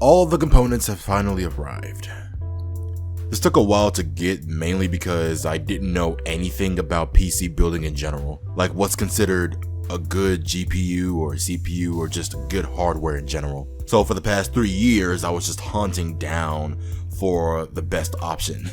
All the components have finally arrived. This took a while to get, mainly because I didn't know anything about PC building in general, like what's considered a good GPU or CPU or just good hardware in general. So for the past 3 years, I was just hunting down for the best option.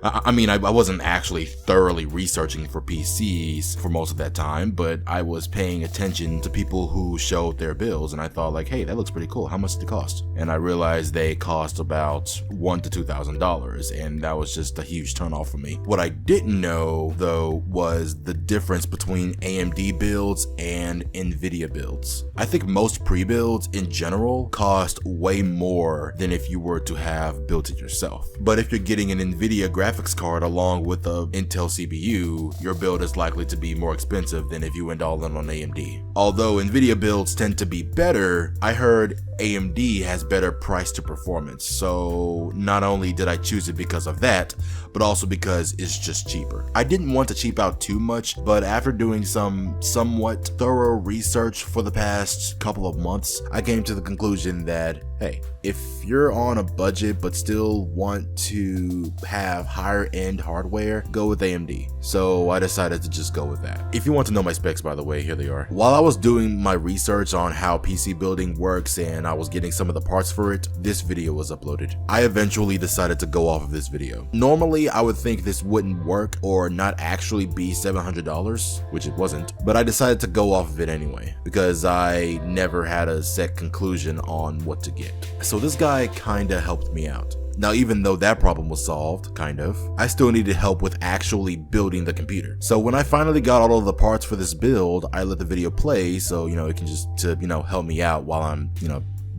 I mean, I wasn't actually thoroughly researching for PCs for most of that time, but I was paying attention to people who showed their builds, and I thought like, hey, that looks pretty cool. How much did it cost? And I realized they cost about $1,000 to $2,000, and that was just a huge turnoff for me. What I didn't know, though, was the difference between AMD builds and NVIDIA builds. I think most pre-builds in general cost way more than if you were to have built it yourself. But if you're getting an NVIDIA graphics card along with a Intel CPU, your build is likely to be more expensive than if you went all in on AMD. Although NVIDIA builds tend to be better, I heard AMD has better price to performance, so not only did I choose it because of that, but also because it's just cheaper. I didn't want to cheap out too much, but after doing some somewhat thorough research for the past couple of months, I came to the conclusion that, hey, if you're on a budget but still want to have higher end hardware, go with AMD. So I decided to just go with that. If you want to know my specs, by the way, here they are. While I was doing my research on how PC building works and I was getting some of the parts for it, this video was uploaded. I eventually decided to go off of this video. Normally, I would think this wouldn't work or not actually be $700, which it wasn't, but I decided to go off of it anyway because I never had a set conclusion on what to get. So this guy kinda helped me out. Now, even though that problem was solved, kind of, I still needed help with actually building the computer. So when I finally got all of the parts for this build, I let the video play so, it can just help me out while I'm,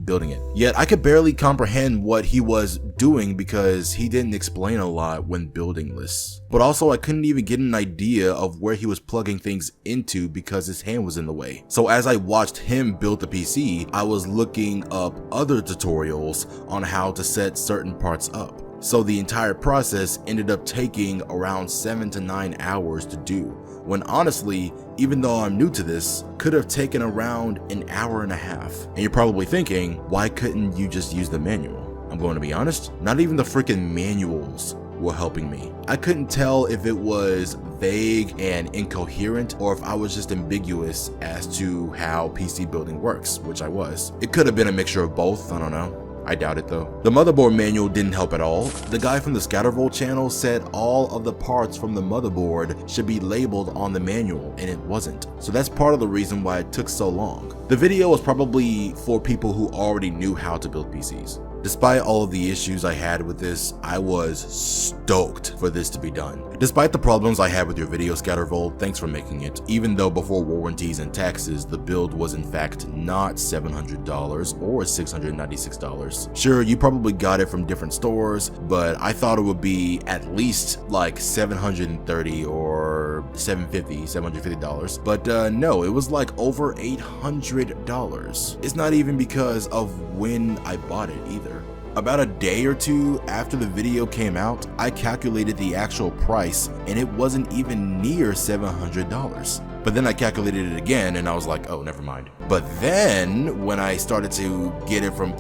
building it. Yet I could barely comprehend what he was doing because he didn't explain a lot when building this. But also I couldn't even get an idea of where he was plugging things into because his hand was in the way. So as I watched him build the PC, I was looking up other tutorials on how to set certain parts up. So the entire process ended up taking around 7 to 9 hours to do, when honestly, even though I'm new to this, could have taken around an hour and a half. And you're probably thinking, why couldn't you just use the manual? I'm going to be honest, not even the freaking manuals were helping me. I couldn't tell if it was vague and incoherent or if I was just ambiguous as to how PC building works, which I was. It could have been a mixture of both, I don't know. I doubt it though. The motherboard manual didn't help at all. The guy from the Scattervolt channel said all of the parts from the motherboard should be labeled on the manual, and it wasn't. So that's part of the reason why it took so long. The video was probably for people who already knew how to build PCs. Despite all of the issues I had with this, I was stoked for this to be done. Despite the problems I had with your video, Scattervolt, thanks for making it. Even though before warranties and taxes, the build was in fact not $700 or $696. Sure, you probably got it from different stores, but I thought it would be at least like $730 or $750. But no, it was like over $800. It's not even because of when I bought it either. About a day or two after the video came out, I calculated the actual price and it wasn't even near $700. But then I calculated it again and I was like, oh, never mind. But then when I started to get it from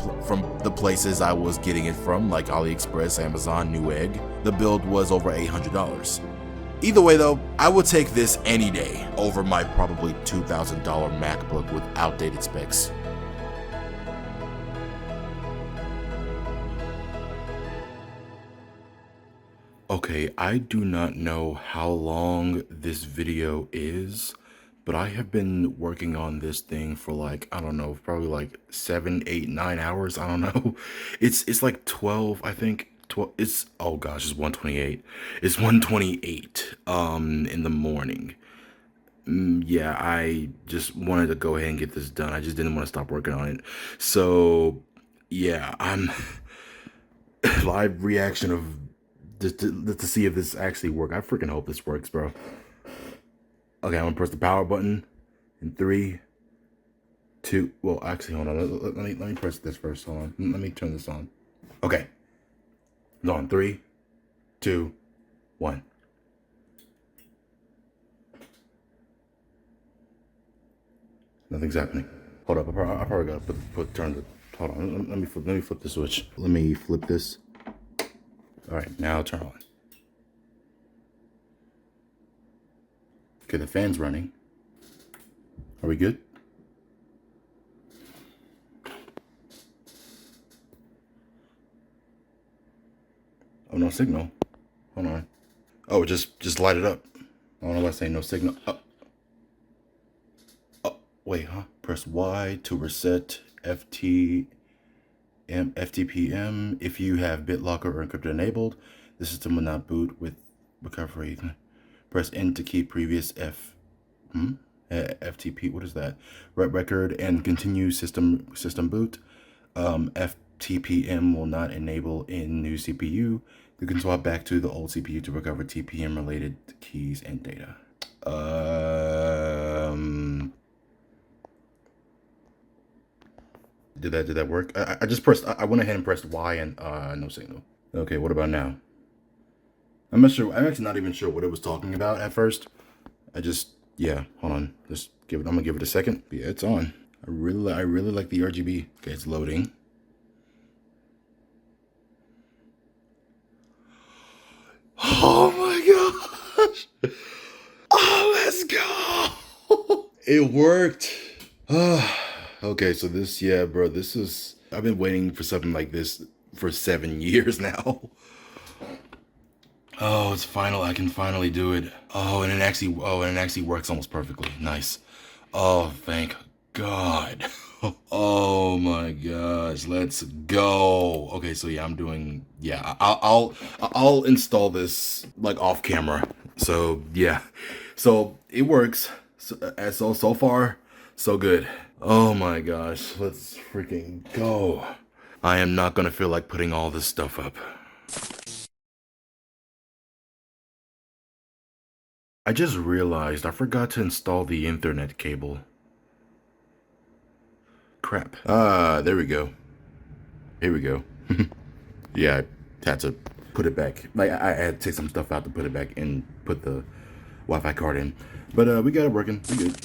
the places I was getting it from, like AliExpress, Amazon, Newegg, the build was over $800. Either way though, I would take this any day over my probably $2,000 MacBook with outdated specs. Okay, I do not know how long this video is, but I have been working on this thing for like, I don't know, probably like 7, 8, 9 hours. I don't know. It's like 12, I think. 12, it's, oh gosh, it's 1:28. It's 1:28 in the morning. Yeah, I just wanted to go ahead and get this done. I just didn't want to stop working on it. So yeah, I'm live reaction of just to see if this actually works. I freaking hope this works, bro. Okay, I'm gonna press the power button in 3, 2. Well, actually, hold on. Let me press this first. Hold on. Let me turn this on. Okay. It's on. 3, 2, 1. Nothing's happening. Hold up. I probably gotta turn the hold on. Let me flip the switch. Let me flip this. All right, now turn on. Okay, the fan's running. Are we good? Oh, no signal. Hold on. Oh, just light it up. I don't know why I say no signal. Oh, wait, huh? Press Y to reset FTPM. If you have BitLocker or encrypted enabled, the system will not boot with recovery. Press N to keep previous FTP. What is that? Record and continue system boot. FTPM will not enable in new CPU. You can swap back to the old CPU to recover TPM related keys and data. Did that work? I just pressed. I went ahead and pressed Y and no signal. Okay, what about now? I'm not sure. I'm actually not even sure what it was talking about at first. Yeah. Hold on. Just give it. I'm gonna give it a second. Yeah, it's on. I really like the RGB. Okay, it's loading. Oh my gosh! Oh, let's go! It worked. Okay, so this, yeah, bro, this is. I've been waiting for something like this for 7 years now. Oh, it's final. I can finally do it. Oh, and it actually works almost perfectly. Nice. Oh, thank God. Oh my gosh, let's go. Okay, so yeah, I'm doing, yeah, I'll install this like off camera. So yeah, so it works. So far, so good. Oh my gosh, let's freaking go. I am not gonna feel like putting all this stuff up. I just realized I forgot to install the Ethernet cable. Crap. There we go. Here we go. Yeah, I had to put it back. Like, I had to take some stuff out to put it back and put the Wi-Fi card in. But we got it working. We good.